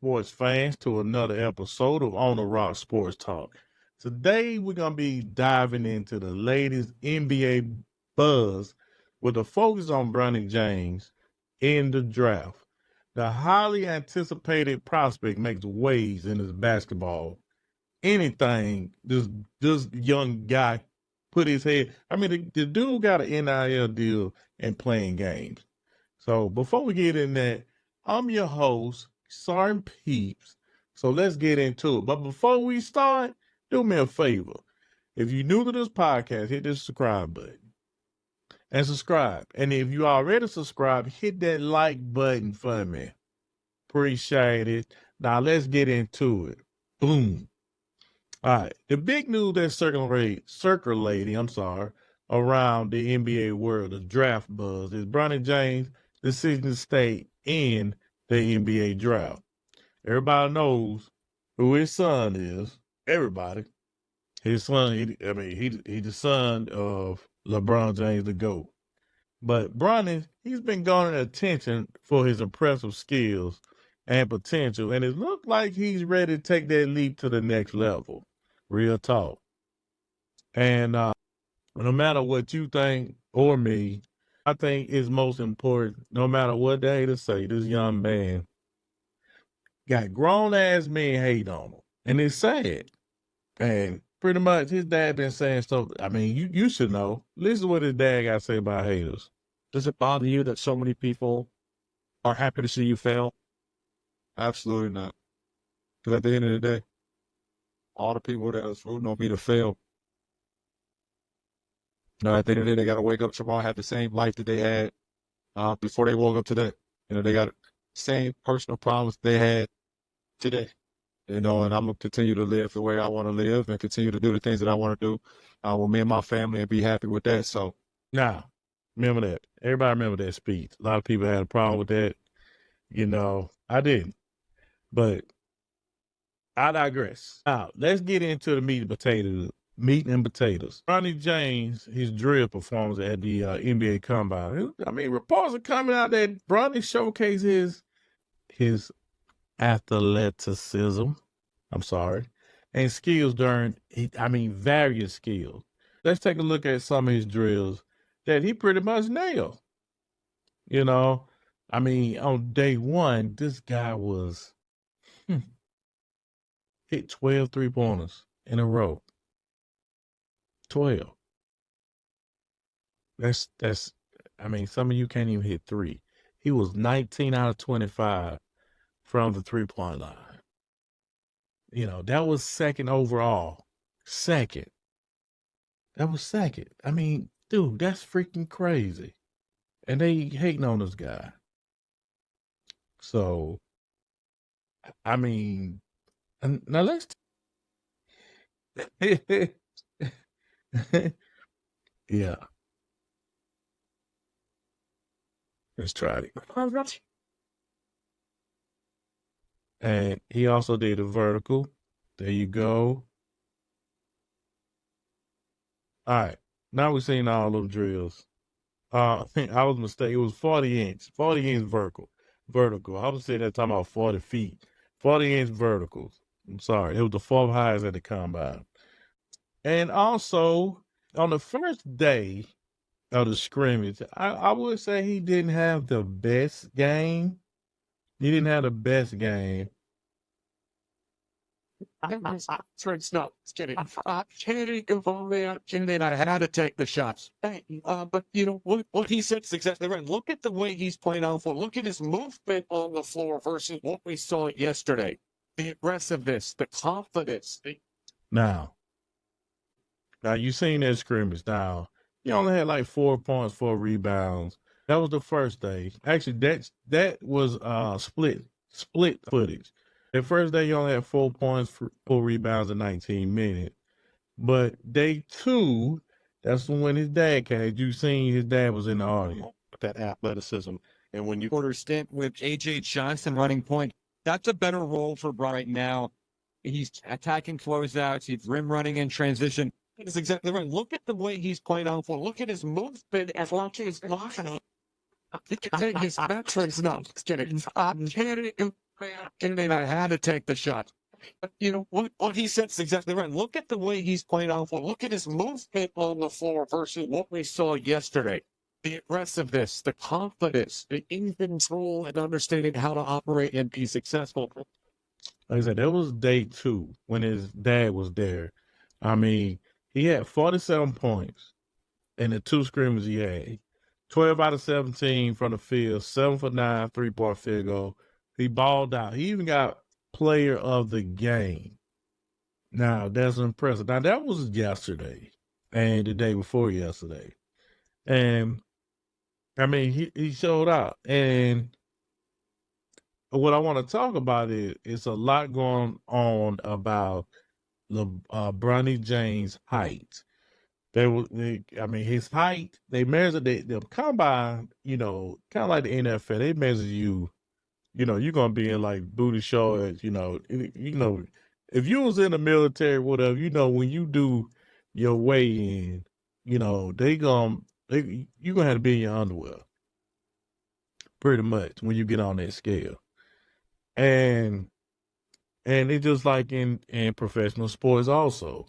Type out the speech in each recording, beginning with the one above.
sports fans, to another episode of On the Rock Sports Talk. Today, we're going to be diving into the latest NBA buzz with a focus on Bronny James in the draft. The highly anticipated prospect makes waves in his basketball. Anything this young guy put his head. I mean, the dude got an NIL deal and playing games. So before we get in that, I'm your host, Sergeant Peeps. So let's get into it. But before we start, do me a favor. If you're new to this podcast, hit the subscribe button and subscribe. And if you already subscribed, hit that like button for me. Appreciate it. Now let's get into it. Boom. All right. The big news that's circulating, around the NBA world, the draft buzz, is Bronny James' decision to stay in the NBA draft. Everybody knows who his son is. Everybody. His son, he's the son of LeBron James, the GOAT. But Bronny, he's been garnering attention for his impressive skills and potential, and it looks like he's ready to take that leap to the next level. Real talk. And no matter what you think or me, I think it's most important, no matter what they to say, this young man got grown ass men hate on him. And it's sad. And pretty much his dad been saying stuff. I mean, you should know. Listen to what his dad got to say about haters. Does it bother you that so many people are happy to see you fail? Absolutely not. Because at the end of the day, all the people that was rooting on me to fail, at the end of the day, they got to wake up tomorrow and have the same life that they had before they woke up today. They got the same personal problems they had today. And I'm going to continue to live the way I want to live and continue to do the things that I want to do with me and my family and be happy with that. So, now, remember that. Everybody remember that speech. A lot of people had a problem with that. I didn't. But I digress. Now, let's get into the meat and potatoes. Bronny James, his drill performance at the NBA Combine. I mean, reports are coming out that Bronny showcased his athleticism. And skills various skills. Let's take a look at some of his drills that he pretty much nailed. On day one, this guy was hit 12 3-pointers in a row. 12. Some of you can't even hit three. He was 19 out of 25 from the 3-point line. That was second overall. Second. That was second. I mean, dude, that's freaking crazy. And they hating on this guy. So, now let's yeah. Let's try it. And he also did a vertical. There you go. All right. Now we've seen all those drills. I was mistaken. It was 40 inch vertical. I was sitting there talking about 40 feet. 40 inch verticals. I'm sorry. It was the fourth highest at the combine. And also, on the first day of the scrimmage, I would say he didn't have the best game. I had to take the shots. But what he said is exactly right. Look at the way he's playing out for. Look at his movement on the floor versus what we saw yesterday. The aggressiveness, the confidence. Now you seen that scrimmage. Now, he only had like 4 points, 4 rebounds. That was the first day. Actually, that was split footage. The first day, you only had 4 points, 4 rebounds in 19 minutes. But day two, that's when his dad came. You seen his dad was in the audience. That athleticism. And when you understand with A.J. Johnson running point, that's a better role for Bron right now. He's attacking closeouts. He's rim running in transition. That's exactly right. Look at the way he's playing out for. Look at his movement as long as he's blocking. His metrics not getting. and then I had to take the shot. But you know what he said is exactly right. Look at the way he's playing on the floor. Look at his movement on the floor versus what we saw yesterday. The aggressiveness, the confidence, the in control, and understanding how to operate and be successful. Like I said, that was day 2 when his dad was there. I mean, he had 47 points in the 2 scrimmages he had. 12 out of 17 from the field, 7 for 9, 3-point field goal. He balled out. He even got player of the game. Now, that's impressive. Now, that was yesterday and the day before yesterday. And, I mean, he showed out. And what I want to talk about is it's a lot going on about Bronny James' height. I mean, his height, they measure the combine, kind of like the NFL, they measure you, you're going to be in like booty shorts, if you was in the military, whatever, when you do your weigh-in, you're going to have to be in your underwear pretty much when you get on that scale. And it's just like in professional sports also,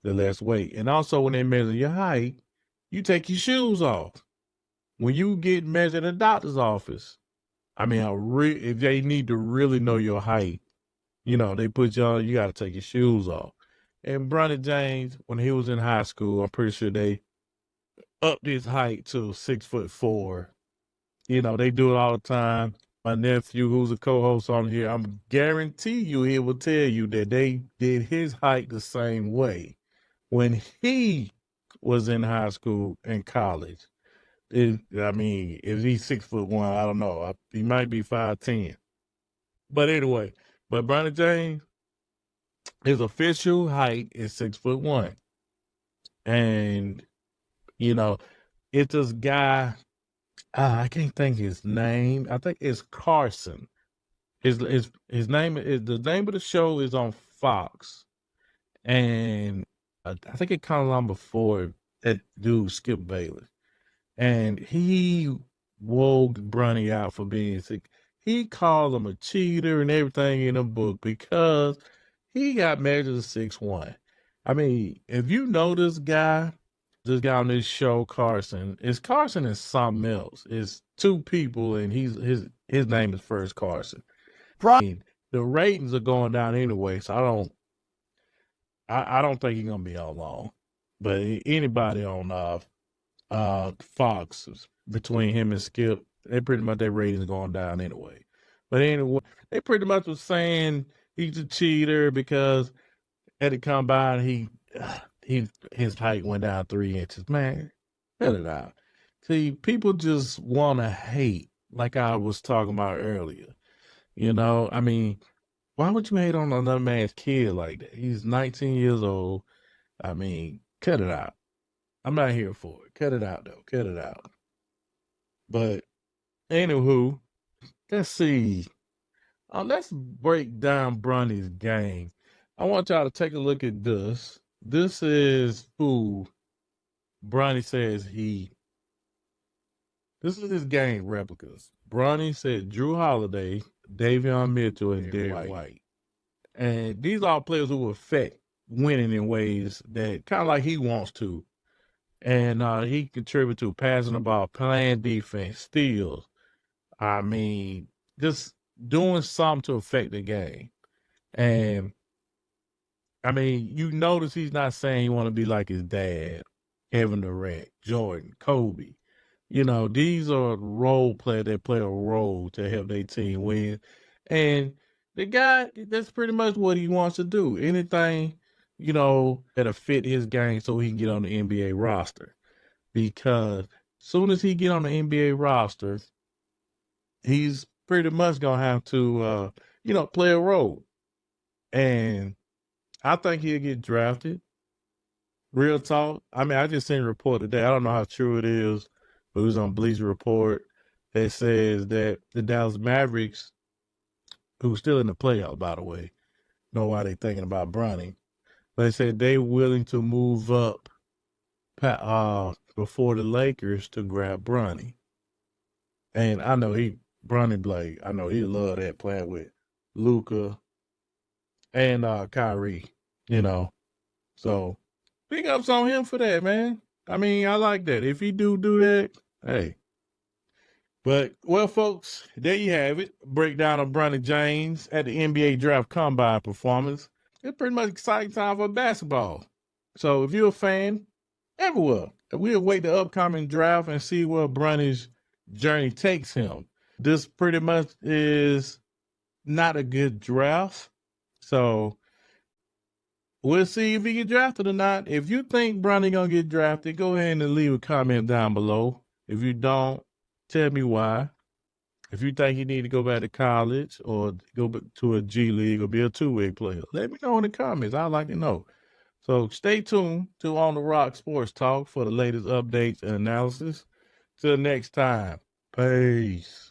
the less weight. And also when they measure your height, you take your shoes off. When you get measured in a doctor's office, I mean, if they need to really know your height, they put you on, you got to take your shoes off. And Bronny James, when he was in high school, I'm pretty sure they upped his height to 6'4". They do it all the time. My nephew, who's a co-host on here, I'm guarantee you he will tell you that they did his height the same way when he was in high school and college. If he's 6'1", I don't know. He might be 5'10". But anyway, Bronny James, his official height is 6'1". And, it's this guy, I can't think his name. I think it's Carson. His name is, the name of the show is on Fox. And I think it comes on before that dude Skip Bayless. And he woke Bronny out for being sick. He called him a cheater and everything in the book because he got measured as 6'1". I mean, if you know this guy on this show, Carson and something else. It's 2 people, and his name is first Carson. The ratings are going down anyway, so I don't think he's gonna be on long. But anybody on Fox, between him and Skip, they pretty much, their ratings going down anyway. But anyway, they pretty much was saying he's a cheater because at the combine his height went down 3 inches. Man, cut it out. See, people just want to hate, like I was talking about earlier. I mean, why would you hate on another man's kid like that? He's 19 years old. I mean, cut it out. I'm not here for it. Cut it out, though. Cut it out. But, anywho, let's see. Let's break down Bronny's game. I want y'all to take a look at this. This is who Bronny says this is his game replicas. Bronny said Drew Holiday, Davion Mitchell, and Derek White. And these are all players who affect winning in ways that kind of like he wants to. And he contributed to passing the ball, playing defense, steals. I mean, just doing something to affect the game. And, I mean, you notice he's not saying he want to be like his dad, Kevin Durant, Jordan, Kobe. These are role players that play a role to help their team win. And the guy, that's pretty much what he wants to do. Anything, that'll fit his game so he can get on the NBA roster. Because soon as he get on the NBA roster, he's pretty much going to have to, play a role. And I think he'll get drafted. Real talk. I mean, I just seen a report today. I don't know how true it is, but it was on Bleacher Report that says that the Dallas Mavericks, who's still in the playoffs, by the way, know why they thinking about Bronny. But they said they willing to move up before the Lakers to grab Bronny. And I know Bronny Blake, I know he love that playing with Luka, and Kyrie, you know. So big ups on him for that, man. I mean, I like that. If he do that, hey. But, well, folks, there you have it. Breakdown of Bronny James at the NBA Draft Combine performance. It's pretty much exciting time for basketball. So if you're a fan, everywhere, we'll wait the upcoming draft and see where Bronny's journey takes him. This pretty much is not a good draft. So we'll see if he get drafted or not. If you think Bronny gonna get drafted, go ahead and leave a comment down below. If you don't, tell me why. If you think he need to go back to college or go to a G League or be a two-way player, let me know in the comments. I'd like to know. So stay tuned to On the Rock Sports Talk for the latest updates and analysis. Till next time, peace.